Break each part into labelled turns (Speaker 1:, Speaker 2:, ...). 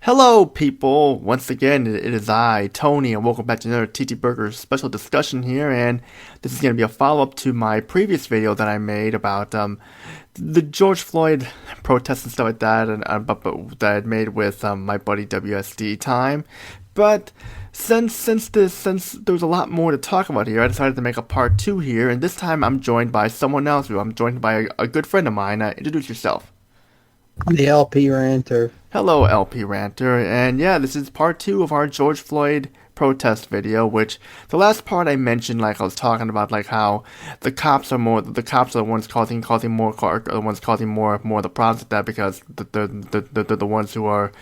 Speaker 1: Hello, people! Once again, it is I, Tony, and welcome back to another TTBurger special discussion here. And this is going to be a follow-up to my previous video that I made about the George Floyd protests and stuff like that, and that I had made with my buddy WSD Time. But since there was a lot more to talk about here, I decided to make a part two here. And this time, I'm joined by someone else. I'm joined by a good friend of mine. Introduce yourself.
Speaker 2: The LP Ranter.
Speaker 1: Hello, TTBurger, and yeah, this is part two of our George Floyd protest video, which the last part I mentioned, like I was talking about, like how the cops are the ones causing more, are the ones causing more of the problems with that because they're the ones who are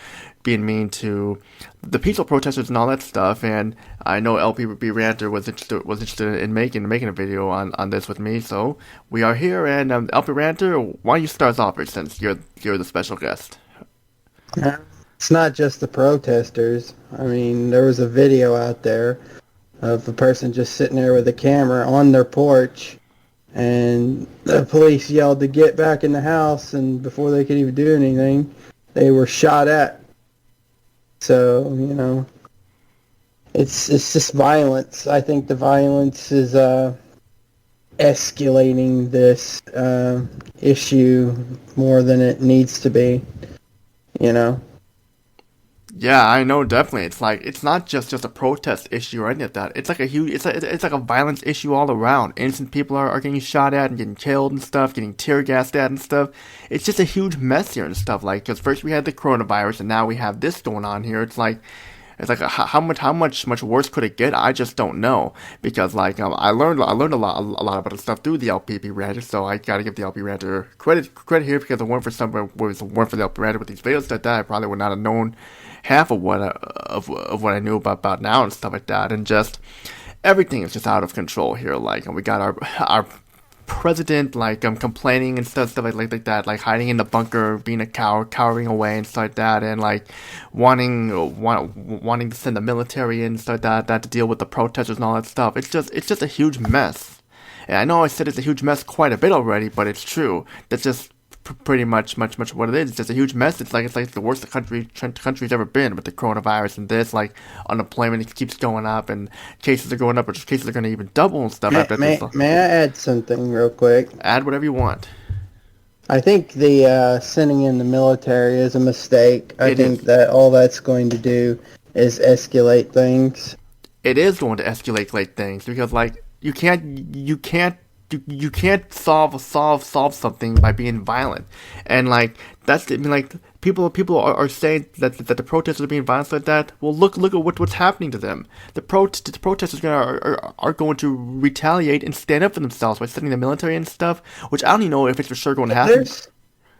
Speaker 1: being mean to the peaceful protesters and all that stuff. And I know TTBurger was interested in making a video on this with me, so we are here. And TTBurger, why don't you start us off here since you're the special guest?
Speaker 2: It's not just the protesters. I mean, there was a video out there of a person just sitting there with a camera on their porch, and the police yelled to get back in the house, and before they could even do anything, they were shot at. So, it's just violence. I think the violence is escalating this issue more than it needs to be.
Speaker 1: Yeah, I know, definitely. It's like it's not just a protest issue or any of that. It's like a huge, it's like a violence issue all around. Innocent people are getting shot at and getting killed and stuff, getting tear gassed at and stuff. It's just a huge mess here and stuff. Like, because first we had the coronavirus and now we have this going on here. It's like how much worse could it get? I just don't know, because like I learned a lot about the stuff through the TTBurger, so I gotta give the TTBurger credit here, because if it weren't for the TTBurger with these videos like that, I probably would not have known half of what I knew about now and stuff like that. And just everything is just out of control here. Like, and we got our president like complaining and stuff like that, like hiding in the bunker, being a coward, cowering away and stuff like that, and like wanting to send the military in and stuff like that to deal with the protesters and all that stuff. It's just a huge mess. And I know I said it's a huge mess quite a bit already, but it's true. That's just pretty much what it is. It's just a huge mess. It's like the worst the country's ever been with the coronavirus and this. Like, unemployment keeps going up and cases are going up, but cases are going to even double and stuff.
Speaker 2: May I add something real quick?
Speaker 1: Add whatever you want.
Speaker 2: I think the sending in the military is a mistake. I think that all that's going to do is escalate things.
Speaker 1: It is going to escalate things, because like you can't solve something by being violent. And like like people are saying that the protesters are being violent like that. Well, look at what's happening to them. The protesters are going to retaliate and stand up for themselves by sending the military and stuff, which I don't even know if it's for sure going to happen.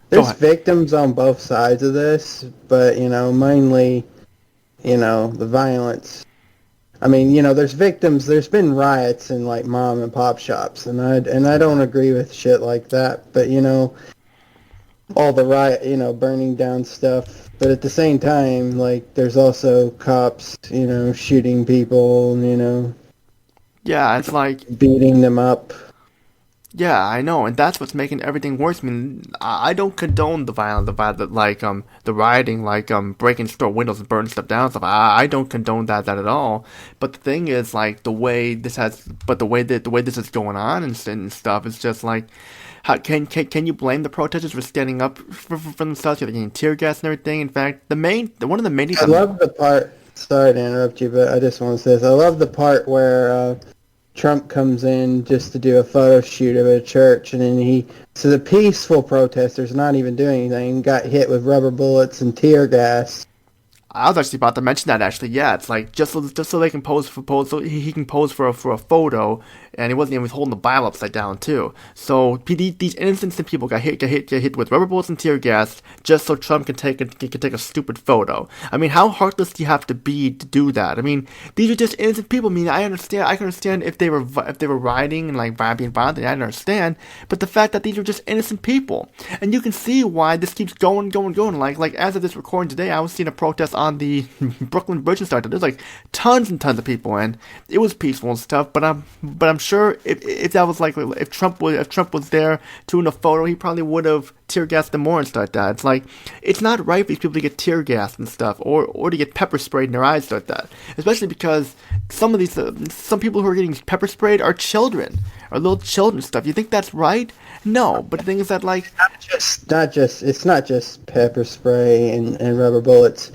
Speaker 2: There's victims on both sides of this, but mainly the violence. I mean, there's victims. There's been riots in like mom and pop shops, and I don't agree with shit like that. But all the riot, burning down stuff. But at the same time, like there's also cops, shooting people,
Speaker 1: yeah, it's like
Speaker 2: beating them up.
Speaker 1: Yeah, I know, and that's what's making everything worse. I mean, I don't condone the rioting, like breaking store windows and burning stuff down and stuff. I don't condone that at all. But the thing is, like the way this is going on and stuff, is just like, how can you blame the protesters for standing up for themselves? They're getting tear gas and everything. In fact, one of the main things
Speaker 2: I love the part. Sorry to interrupt you, but I just want to say this. I love the part where Trump comes in just to do a photo shoot of a church, and then so the peaceful protesters, not even doing anything, got hit with rubber bullets and tear gas.
Speaker 1: I was actually about to mention that, actually. Yeah, it's like just so they can so he can pose for a photo, and he wasn't even holding the Bible upside down too. So these innocent people got hit with rubber bullets and tear gas just so Trump can take a stupid photo. I mean, how heartless do you have to be to do that? I mean, these are just innocent people. I mean, I can understand if they were rioting and like being violent, I understand. But the fact that these are just innocent people, and you can see why this keeps going. Like as of this recording today, I was seeing a protest on the Brooklyn Bridge and stuff. There's like tons and tons of people, and it was peaceful and stuff. But I'm sure if that was like if Trump was there doing a photo, he probably would have tear gas them more and stuff like that. It's like, it's not right for these people to get tear gassed and stuff, or to get pepper sprayed in their eyes like that. Especially because some people who are getting pepper sprayed are children, or little children and stuff. You think that's right? No, but the thing is that, like,
Speaker 2: It's not just pepper spray and rubber bullets.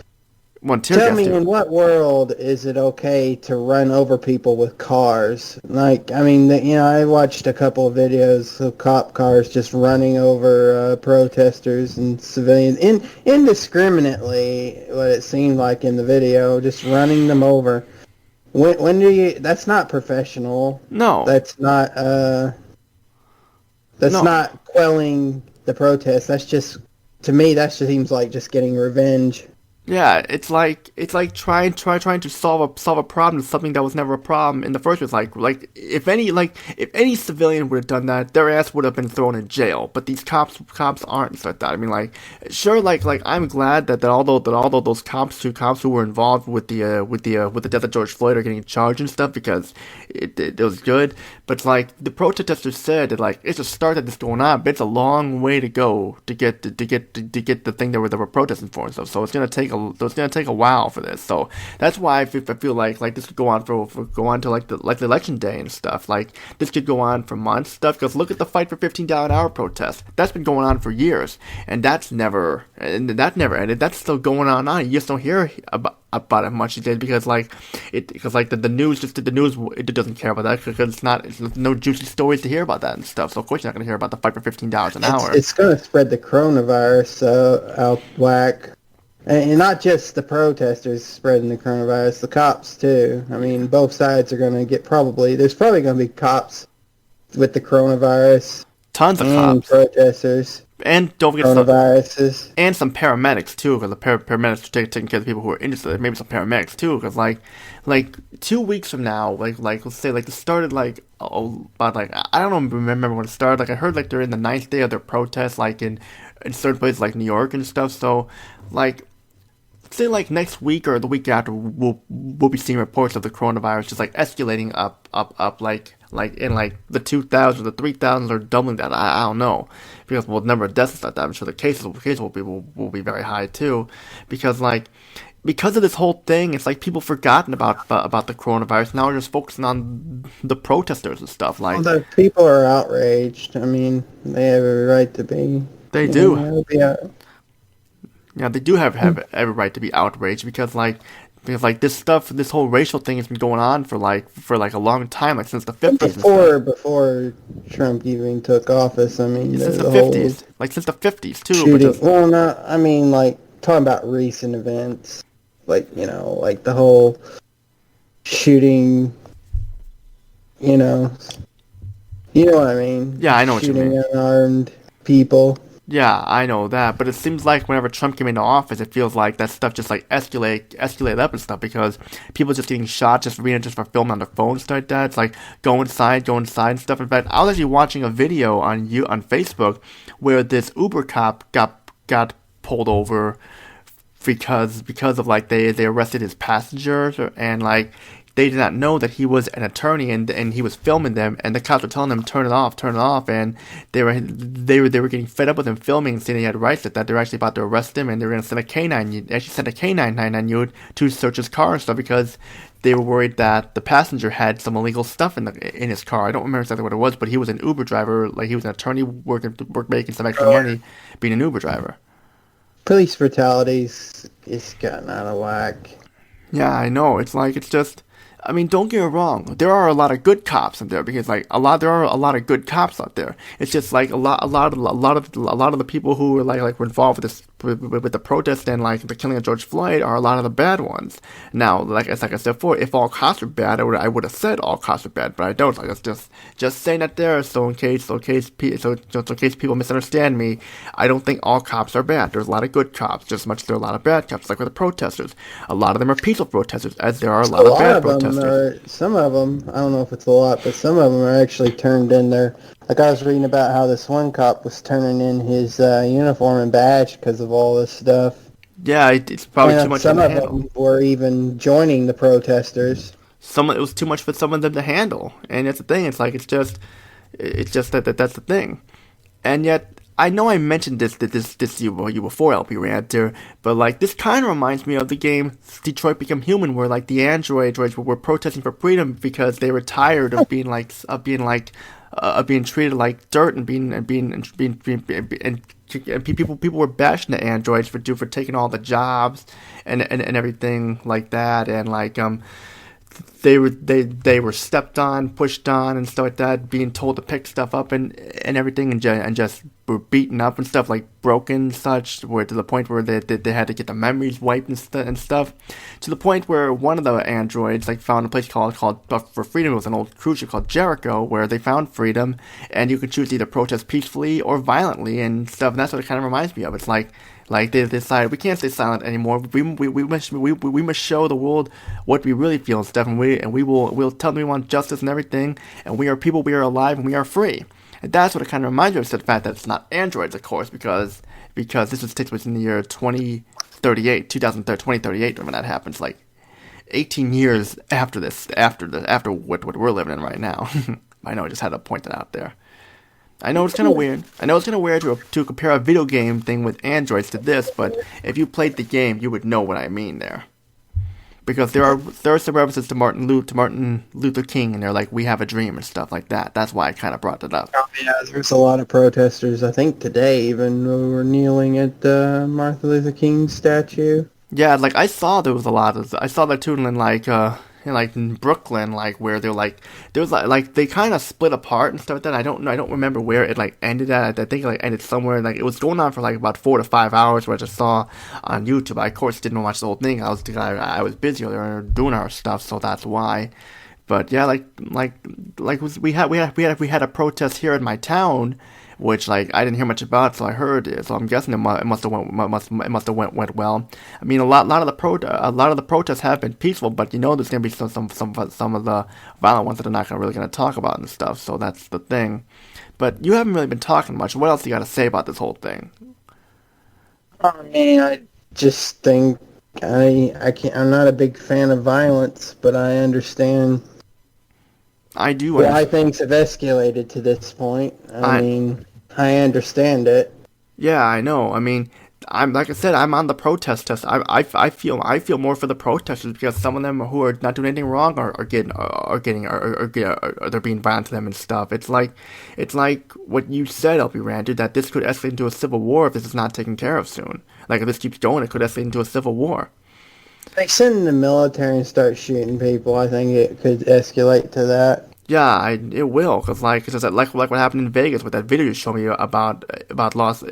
Speaker 1: one tear
Speaker 2: Tell
Speaker 1: gas
Speaker 2: me,
Speaker 1: too.
Speaker 2: in what world is it okay to run over people with cars? Like, I mean, I watched a couple of videos of cop cars just running over protesters and civilians, indiscriminately, what it seemed like in the video, just running them over. When do you? That's not professional.
Speaker 1: No,
Speaker 2: That's not. That's
Speaker 1: no.
Speaker 2: not quelling the protest. That's just, to me, that just seems like just getting revenge.
Speaker 1: Yeah, it's like trying to solve a problem with something that was never a problem in the first place. If any civilian would have done that, their ass would have been thrown in jail. But these cops aren't like that. I mean, like, sure, like I'm glad that although those cops who were involved with the death of George Floyd are getting charged and stuff, because it was good. But like the protesters said that, like, it's a start that this going on, but it's a long way to go to get the thing that they were protesting for and stuff. So it's gonna take a while for this. So that's why I feel like this could go on go on to like the election day and stuff. Like, this could go on for months stuff. Because look at the fight for $15 an hour protest. That's been going on for years, and that never ended. That's still going on. You just don't hear about it much these days, because the news it doesn't care about that, because it's no juicy stories to hear about that and stuff. So of course you're not going to hear about the fight for $15 an hour.
Speaker 2: It's going to spread the coronavirus out whack. And not just the protesters spreading the coronavirus, the cops too. I mean, both sides are going to get there's probably going to be cops with the coronavirus.
Speaker 1: Tons of
Speaker 2: and
Speaker 1: cops.
Speaker 2: Protesters.
Speaker 1: And don't forget
Speaker 2: coronaviruses.
Speaker 1: And some paramedics too, because the paramedics are taking care of the people who are interested. Maybe some paramedics too, because like 2 weeks from now, like let's say like it started about I don't remember when it started. Like I heard like they're in the 9th day of their protest, like in certain places like New York and stuff. So like, say like next week or the week after, we'll be seeing reports of the coronavirus just like escalating up like in like the 2,000s, the 3,000s, or doubling that. I don't know, because the number of deaths is like that. I'm sure the cases will be very high too, because of this whole thing, it's like people forgotten about the coronavirus. Now we're just focusing on the protesters and stuff. Like,
Speaker 2: well, the people are outraged. I mean, they have a right to be.
Speaker 1: They do.
Speaker 2: Yeah,
Speaker 1: they do have every right to be outraged, because this whole racial thing has been going on for a long time, like since the 50s.
Speaker 2: Before Trump even took office, I mean,
Speaker 1: since the 50s, since the 50s too.
Speaker 2: Shooting, well, no, I mean, like talking about recent events, like the whole shooting, you know what I mean?
Speaker 1: Yeah, I know what you mean.
Speaker 2: Shooting unarmed people.
Speaker 1: Yeah, I know that, but it seems like whenever Trump came into office, it feels like that stuff just like escalate up and stuff, because people just getting shot just for filming on their phones, stuff like that. It's like go inside and stuff. In fact, I was actually watching a video on Facebook where this Uber cop got pulled over because of like they arrested his passengers, and like they did not know that he was an attorney, and he was filming them, and the cops were telling them turn it off, and they were getting fed up with him filming and saying he had rights at that. They were actually about to arrest him, and they were going to send a canine unit to search his car and stuff, because they were worried that the passenger had some illegal stuff in his car. I don't remember exactly what it was, but he was an Uber driver, like he was an attorney making some extra money being an Uber driver.
Speaker 2: Police brutality's gotten out of whack.
Speaker 1: Yeah, I know. It's just. I mean, don't get me wrong. There are a lot of good cops out there, because there are a lot of good cops out there. It's just like a lot of the people who were were involved with this with the protest and like the killing of George Floyd are a lot of the bad ones. Now, like I said before, if all cops are bad, I would have said all cops are bad, but I don't. Like, it's just saying that there, so in case people misunderstand me, I don't think all cops are bad. There's a lot of good cops, just as much as there are a lot of bad cops. Like with the protesters, a lot of them are peaceful protesters, as there are a lot of bad protesters.
Speaker 2: Some of them, I don't know if it's a lot, but some of them are actually turned in there. Like I was reading about how this one cop was turning in his uniform and badge because of all this stuff.
Speaker 1: Yeah, it's probably too much for them to handle.
Speaker 2: Some of them were even joining the protesters.
Speaker 1: It was too much for some of them to handle, and that's the thing. It's just that that's the thing, and yet I know I mentioned this you before, TTBurger, but like this kind of reminds me of the game Detroit Become Human, where like the androids were protesting for freedom because they were tired of being treated like dirt and people were bashing the androids for taking all the jobs and everything like that, and like they were stepped on, pushed on, and stuff like that, being told to pick stuff up and everything, and just were beaten up and stuff, like broken and such, where to the point where they had to get the memories wiped and stuff, to the point where one of the androids like found a place called for Freedom. It was an old cruise ship called Jericho, where they found freedom, and you could choose to either protest peacefully or violently and stuff. And that's what it kind of reminds me of. It's like they decided we can't stay silent anymore. We must show the world what we really feel and stuff, and we'll tell them we want justice and everything, and we are people, we are alive, and we are free. And that's what it kind of reminds me of, the fact that it's not androids, of course, because takes place in the year 2038, 2038, when that happens, like 18 years after after what we're living in right now. I know I just had to point that out there. I know it's kind of weird. I know it's kind of weird to compare a video game thing with androids to this, but if you played the game, you would know what I mean there. Because there are some references to Martin Luther King, and they're like, "We have a dream" and stuff like that. That's why I kind of brought it up.
Speaker 2: Oh, yeah, there's a lot of protesters. I think today even were kneeling at Martin Luther King's statue.
Speaker 1: Yeah, like I saw that too in Brooklyn, like where they're like there was like they kind of split apart and stuff like that. I don't remember where it like ended at. I think it like ended somewhere, like it was going on for like about 4 to 5 hours, where I just saw on YouTube. I of course didn't watch the whole thing. I was busy there doing our stuff, so that's why. But yeah, we had a protest here in my town, which like I didn't hear much about, so I heard it. So I'm guessing it must have went well. I mean, a lot of the protests have been peaceful, but you know there's gonna be some of the violent ones that are not really gonna talk about and stuff. So that's the thing. But you haven't really been talking much. What else you got to say about this whole thing?
Speaker 2: I mean, I just think I'm not a big fan of violence, but I understand.
Speaker 1: I do.
Speaker 2: Why things have escalated to this point. I mean, I understand it.
Speaker 1: Yeah, I know. I mean, I'm like I said, I'm on the protest test. I feel more for the protesters, because some of them who are not doing anything wrong are they're being violent to them and stuff. It's like what you said, TheLPRanter, that this could escalate into a civil war if this is not taken care of soon. Like if this keeps going, it could escalate into a civil war.
Speaker 2: Like send the military and start shooting people. I think it could escalate to that.
Speaker 1: Yeah, it will, cause like what happened in Vegas with that video you showed me about Las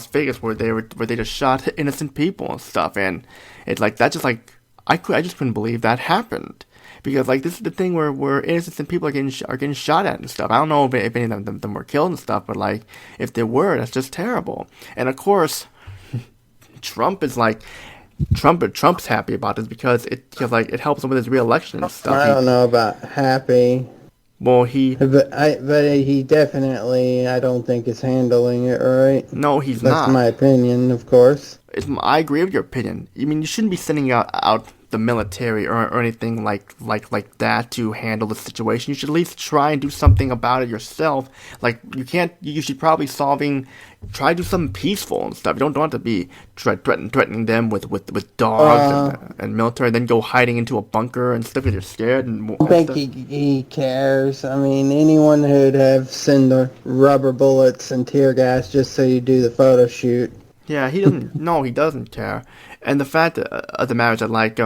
Speaker 1: Vegas, where they just shot innocent people and stuff, and it's like that just like I just couldn't believe that happened, because like this is the thing where innocent people are getting shot at and stuff. I don't know if any of them were killed and stuff, but like if they were, that's just terrible. And of course, Trump's happy about this because it helps him with his re-election and stuff.
Speaker 2: I don't know about happy.
Speaker 1: Well,
Speaker 2: but he definitely, I don't think is handling it right.
Speaker 1: No, he's
Speaker 2: not. That's my opinion, of course.
Speaker 1: I agree with your opinion. I mean, you shouldn't be sending out the military or anything like that to handle the situation. You should at least try and do something about it yourself. Like you should probably try to do something peaceful and stuff. You don't have to be threatening them with dogs and military, then go hiding into a bunker and stuff because you're scared.
Speaker 2: I think he cares. I mean, anyone who'd have send the rubber bullets and tear gas just so you do the photo shoot.
Speaker 1: Yeah, he doesn't. No, he doesn't care. And the fact of the matter is that, like,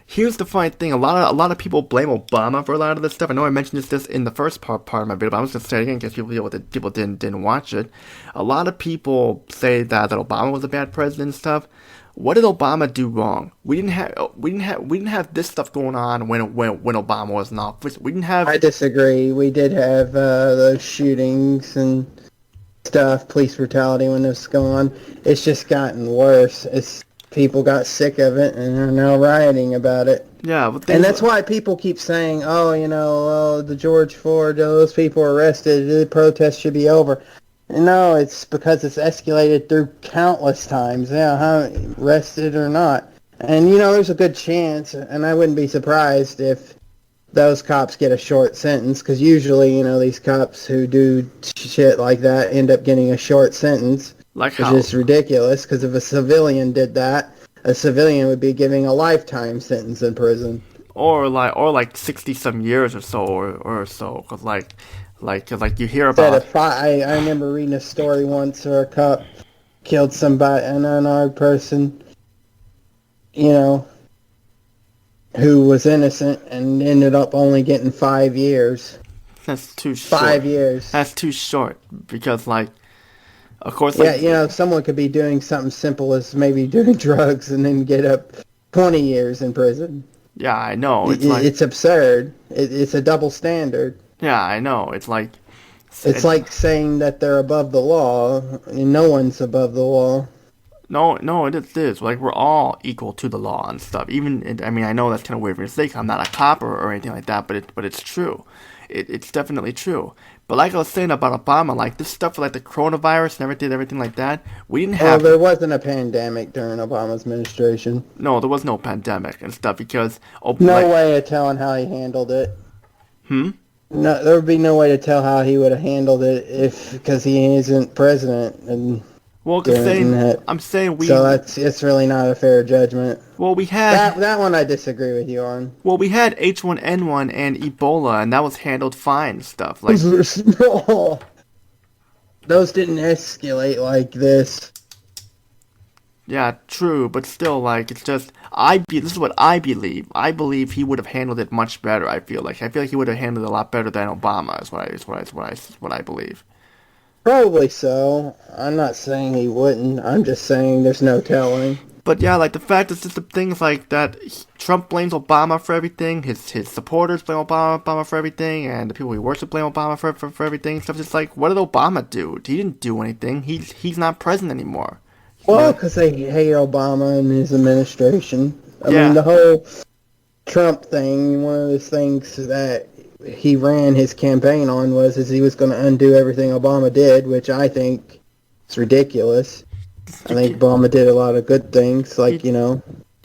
Speaker 1: here's the funny thing: a lot of people blame Obama for a lot of this stuff. I know I mentioned this in the first part of my video, but I'm just gonna say it again in case people didn't watch it. A lot of people say that Obama was a bad president and stuff. What did Obama do wrong? We didn't have this stuff going on when Obama was in office. We didn't have.
Speaker 2: I disagree. We did have those shootings and stuff, police brutality when this was going on. It's just gotten worse. People got sick of it and are now rioting about it.
Speaker 1: Yeah,
Speaker 2: and that's why people keep saying, the George Floyd, those people are arrested, the protest should be over. No, it's because it's escalated through countless times, arrested or not. And, there's a good chance, and I wouldn't be surprised if those cops get a short sentence because usually, these cops who do shit like that end up getting a short sentence,
Speaker 1: Like
Speaker 2: which
Speaker 1: how,
Speaker 2: is ridiculous because if a civilian did that, a civilian would be giving a lifetime sentence in prison.
Speaker 1: or like 60 some years or so, or so, because like you hear
Speaker 2: Instead
Speaker 1: about.
Speaker 2: of I remember reading a story once where a cop killed somebody, an unarmed person, you know, who was innocent and ended up only getting 5 years.
Speaker 1: That's too
Speaker 2: Five
Speaker 1: short.
Speaker 2: years.
Speaker 1: That's too short because, like, of course, like,
Speaker 2: Yeah, someone could be doing something simple as maybe doing drugs and then get up 20 years in prison.
Speaker 1: yeah, I know.
Speaker 2: It,
Speaker 1: It's like,
Speaker 2: it's absurd. It's a double standard.
Speaker 1: yeah, I know. It's like,
Speaker 2: It's
Speaker 1: it's
Speaker 2: like saying that they're above the law, and no one's above the law.
Speaker 1: no, no. It is this. Like, we're all equal to the law and stuff. Even, I mean, I know that's kind of weird for me to say. 'Cause I'm not a cop or anything like that, but it's true. It's definitely true. But like I was saying about Obama, like this stuff like the coronavirus and everything like that, we didn't
Speaker 2: Well,
Speaker 1: have.
Speaker 2: there wasn't a pandemic during Obama's administration.
Speaker 1: No, there was no pandemic and stuff because, oh,
Speaker 2: No
Speaker 1: like,
Speaker 2: way of telling how he handled it.
Speaker 1: hmm.
Speaker 2: No, there would be no way to tell how he would have handled it if because he isn't president and
Speaker 1: Well, cause
Speaker 2: during
Speaker 1: saying
Speaker 2: that.
Speaker 1: I'm saying
Speaker 2: So it's really not a fair judgment.
Speaker 1: well we
Speaker 2: That
Speaker 1: had
Speaker 2: that one I disagree with you on.
Speaker 1: well we had H1N1 and Ebola and that was handled fine and stuff. Like
Speaker 2: Those were small. Those didn't escalate like this.
Speaker 1: yeah, true, but still like it's just this is what I believe. I believe he would have handled it much better. I feel like he would have handled it a lot better than Obama. Is what I believe.
Speaker 2: Probably so. I'm not saying he wouldn't. I'm just saying there's no telling.
Speaker 1: But yeah, like the fact is just the things like that. Trump blames Obama for everything. His supporters blame Obama for everything, and the people he works with blame Obama for everything. Stuff just like, what did Obama do? He didn't do anything. He's not president anymore.
Speaker 2: Well, because they hate Obama and his administration. I mean,
Speaker 1: Yeah,
Speaker 2: the whole Trump thing, one of those things that he ran his campaign on is he was going to undo everything Obama did, which I think is ridiculous. I think Obama did a lot of good things,
Speaker 1: he,
Speaker 2: like,
Speaker 1: he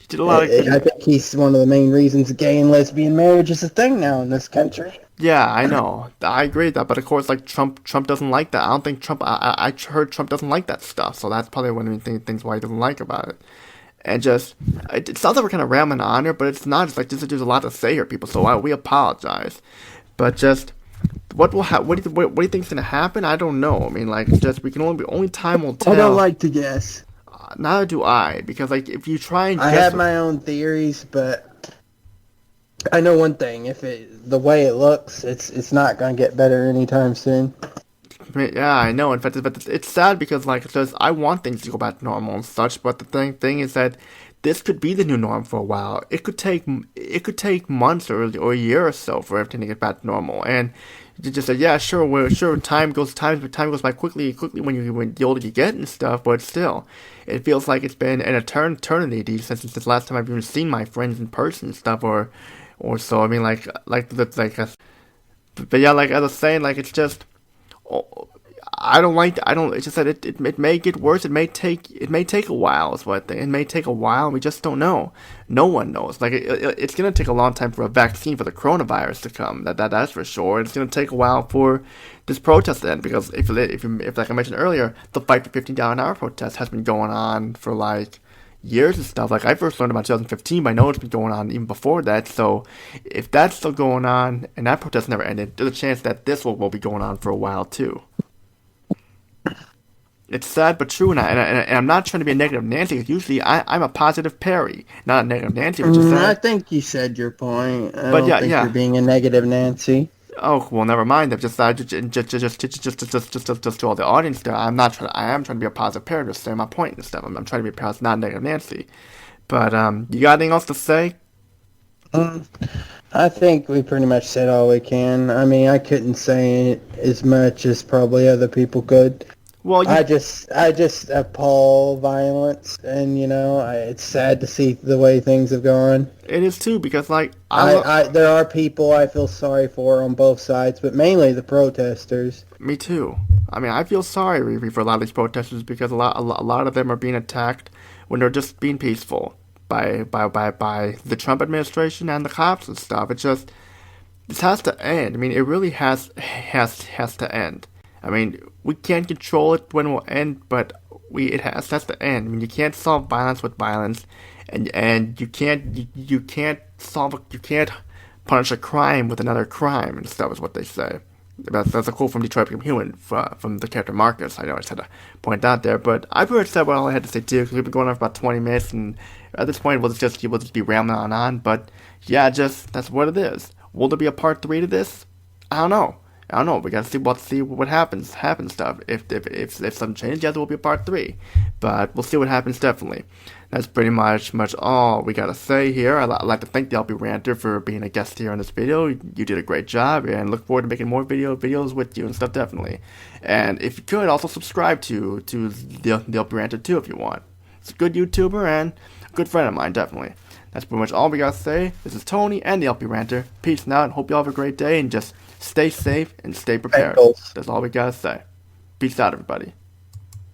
Speaker 1: did a lot of.
Speaker 2: I think he's one of the main reasons gay and lesbian marriage is a thing now in this country.
Speaker 1: Yeah, I know. I agree with that, but of course, like Trump doesn't like that. I don't think Trump. I heard Trump doesn't like that stuff, so that's probably one of the things why he doesn't like about it. And just, it sounds like we're kind of rambling on here, but it's not. It's like there's a lot to say here, people. So we apologize. But just, what do you think's gonna happen? I don't know. I mean, like, it's just we can only time will
Speaker 2: I don't
Speaker 1: tell.
Speaker 2: like to guess.
Speaker 1: Neither do I, because like if you try and
Speaker 2: I
Speaker 1: guess,
Speaker 2: have my own theories, but I know one thing: if the way it looks, it's not going to get better anytime soon.
Speaker 1: yeah, I know. In fact, but it's sad because like it says, I want things to go back to normal and such. But the thing is that this could be the new norm for a while. It could take months or a year or so for everything to get back to normal. And you just said, yeah, sure, sure. Time goes by quickly when the older you get and stuff. But still, it feels like it's been an eternity since the last time I've even seen my friends in person and stuff. Or so. I mean, but yeah, like I was saying, like it's just. Oh, I don't. It's just that it may get worse. It may take a while. Is what I think. It may take a while. We just don't know. No one knows. Like it's gonna take a long time for a vaccine for the coronavirus to come. That's for sure. It's gonna take a while for this protest to end because if like I mentioned earlier, the fight for $15 an hour protest has been going on for like years and stuff. Like I first learned about 2015, but I know it's been going on even before that. So if that's still going on and that protest never ended, there's a chance that this will be going on for a while too. It's sad but true, and I'm not trying to be a negative Nancy. Because usually I'm a positive Perry, not a negative Nancy, which is sad.
Speaker 2: I think you said your point. I
Speaker 1: But
Speaker 2: don't
Speaker 1: yeah,
Speaker 2: think
Speaker 1: yeah.
Speaker 2: you're being a negative Nancy.
Speaker 1: Oh well, never mind. Just to all the audience there. I am trying to be a positive Perry, just saying my point and stuff. I'm trying to be a positive, not a negative Nancy. But you got anything else to say?
Speaker 2: I think we pretty much said all we can. I mean, I couldn't say as much as probably other people could.
Speaker 1: Well,
Speaker 2: I just appall violence, and it's sad to see the way things have gone.
Speaker 1: it is too because like
Speaker 2: There are people I feel sorry for on both sides, but mainly the protesters.
Speaker 1: me too. I mean, I feel sorry really for a lot of these protesters because a lot of them are being attacked when they're just being peaceful by the Trump administration and the cops and stuff. It's just This has to end. I mean, it really has to end. I mean, we can't control it when it will end, but it has to end. I mean, you can't solve violence with violence, and you can't you can't punish a crime with another crime and stuff is what they say. That's a quote from Detroit Become Human from the character Marcus. I know I just had to point that there, but I pretty much said what all I had to say too, because we've been going on for about 20 minutes, and at this point we'll just be rambling on and on. But yeah, just that's what it is. Will there be a part 3 to this? I don't know. I don't know. We gotta see what happens stuff. If something changes, yeah, there will be a part 3, but we'll see what happens definitely. That's pretty much all we gotta say here. I'd like to thank the LPRanter for being a guest here on this video. You did a great job, and look forward to making more videos with you and stuff definitely. And if you could, also subscribe to the LPRanter too if you want. It's a good YouTuber and a good friend of mine definitely. That's pretty much all we gotta say. This is Tony and the LPRanter. Peace out, and hope you all have a great day, and just stay safe and stay prepared. That's all we gotta say. Peace out, everybody.